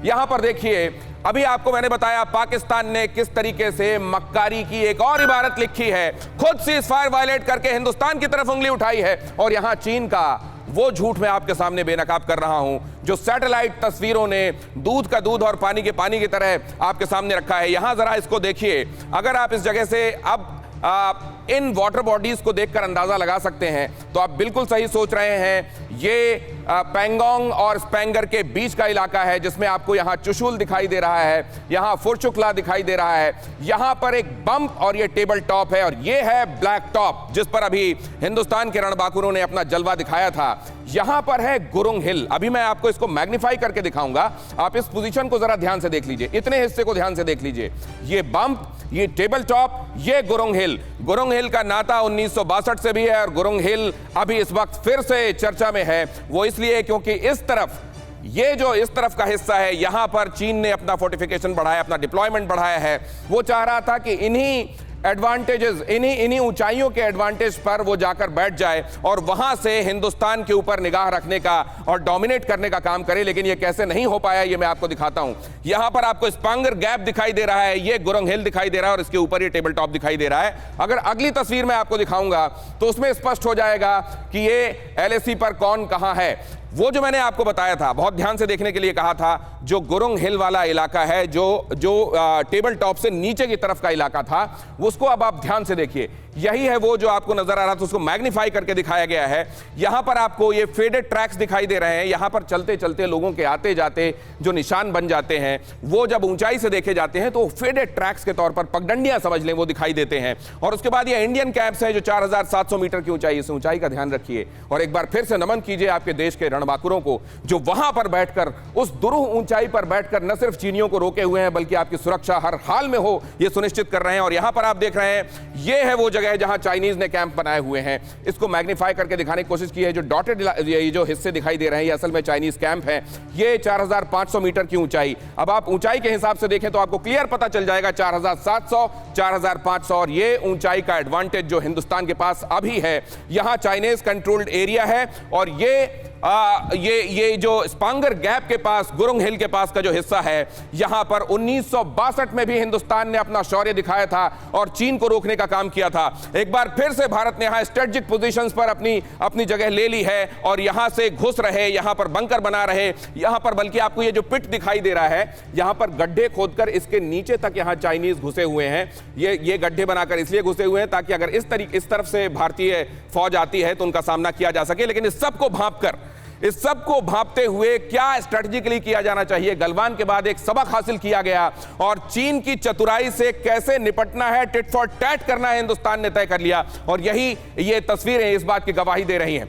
यहां पर देखिए, अभी आपको मैंने बताया पाकिस्तान ने किस तरीके से मक्कारी की एक और इबारत लिखी है, खुद सीज़फायर वायलेट करके हिंदुस्तान की तरफ उंगली उठाई है। और यहां चीन का वो झूठ मैं आपके सामने बेनकाब कर रहा हूं जो सैटेलाइट तस्वीरों ने दूध का दूध और पानी के पानी की तरह आपके सामने रखा है। यहां जरा इसको देखिए, अगर आप इस जगह से अब इन वाटर बॉडीज को देखकर अंदाजा लगा सकते हैं तो आप बिल्कुल सही सोच रहे हैं। ये पेंगोंग और स्पेंगर के बीच का इलाका है जिसमें आपको यहां चुशुल दिखाई दे रहा है, यहां फुरचुकला दिखाई दे रहा है, यहां पर एक बम्प और ये टेबल टॉप है और ये है ब्लैक टॉप जिस पर अभी हिंदुस्तान के रणबांकुरों ने अपना जलवा दिखाया था। यहां पर है गुरुंग हिल। अभी मैं आपको इसको मैग्नीफाई करके दिखाऊंगा, आप इस पोजीशन को जरा ध्यान से देख लीजिए, इतने हिस्से को ध्यान से देख लीजिए। ये बम्प, ये टेबल टॉप, ये गुरुंग हिल। गुरुंग हिल का नाता 1962 से भी है और गुरुंग हिल अभी इस वक्त फिर से चर्चा में है। वो इसलिए क्योंकि इस तरफ, ये जो इस तरफ का हिस्सा है, यहां पर चीन ने अपना फोर्टिफिकेशन बढ़ाया, अपना डिप्लॉयमेंट बढ़ाया है। वो चाह रहा था कि इन्हीं एडवांटेजेस, इन्हीं ऊंचाइयों के एडवांटेज पर वो जाकर बैठ जाए और वहां से हिंदुस्तान के ऊपर निगाह रखने का और डोमिनेट करने का काम करे। लेकिन ये कैसे नहीं हो पाया, ये मैं आपको दिखाता हूं। यहां पर आपको स्पांगर गैप दिखाई दे रहा है, ये गुरुंग हिल दिखाई दे रहा है और इसके ऊपर ये टेबल टॉप दिखाई दे रहा है। अगर अगली तस्वीर मैं आपको दिखाऊंगा तो उसमें स्पष्ट हो जाएगा कि ये LAC पर कौन कहां है। वो जो मैंने आपको बताया था, बहुत ध्यान से देखने के लिए कहा था, जो गुरुंग हिल वाला इलाका है, जो टेबल टॉप से नीचे की तरफ का इलाका था, उसको अब आप ध्यान से देखिए। यही है वो जो आपको नजर आ रहा था, उसको मैग्नीफाई करके दिखाया गया है। यहां पर आपको ये फेडेड ट्रैक्स दिखाई दे रहे हैं। यहां पर चलते चलते लोगों के आते जाते जो निशान बन जाते हैं, वो जब ऊंचाई से देखे जाते हैं तो फेडेड ट्रैक्स के तौर पर, पगडंडियां समझ लें, वो दिखाई देते हैं। और उसके बाद ये इंडियन कैंप्स हैं जो 4700 मीटर की ऊंचाई, इस ऊंचाई का ध्यान रखिए और एक बार फिर से नमन कीजिए आपके देश के रणबांकुरों को जो वहां पर बैठकर, उस दुरूह ऊंचाई पर बैठकर न सिर्फ चीनियों को रोके हुए हैं बल्कि आपकी सुरक्षा हर हाल में हो यह सुनिश्चित कर रहे हैं। और यहां पर आप देख रहे हैं, यह है वो जगह जहां चाइनीज ने कैंप बनाए हुए हैं। इसको मैग्नीफाई करके दिखाने की कोशिश की है। जो डॉटेड ये जो हिस्से दिखाई दे रहे हैं, ये असल में चाइनीज कैंप है। ये 4500 मीटर की ऊंचाई, अब आप ऊंचाई के हिसाब से देखें तो आपको क्लियर पता चल जाएगा 4700, 4500 और ये ऊंचाई का एडवांटेज जो हिंदुस्तान के पास अभी है। यहां चाइनीज कंट्रोल्ड एरिया है और ये जो स्पांगर गैप के पास, गुरुंग हिल के पास का जो हिस्सा है, यहां पर 1962 में भी हिंदुस्तान ने अपना शौर्य दिखाया था और चीन को रोकने का काम किया था। एक बार फिर से भारत ने यहां स्ट्रेटेजिक पोजीशंस पर अपनी जगह ले ली है और यहां से घुस रहे, यहां पर बंकर बना रहे, यहां पर बल्कि आपको ये जो पिट दिखाई दे रहा है, यहां पर गड्ढे खोदकर इसके नीचे तक यहां चाइनीज घुसे हुए हैं। ये गड्ढे बनाकर इसलिए घुसे हुए हैं ताकि अगर इस तरफ से भारतीय फौज आती है तो उनका सामना किया जा सके। लेकिन इस सब को भांपते हुए क्या स्ट्रेटेजिकली किया जाना चाहिए, गलवान के बाद एक सबक हासिल किया गया और चीन की चतुराई से कैसे निपटना है, टिट फॉर टैट करना है, हिंदुस्तान ने तय कर लिया। और यही ये तस्वीरें इस बात की गवाही दे रही हैं।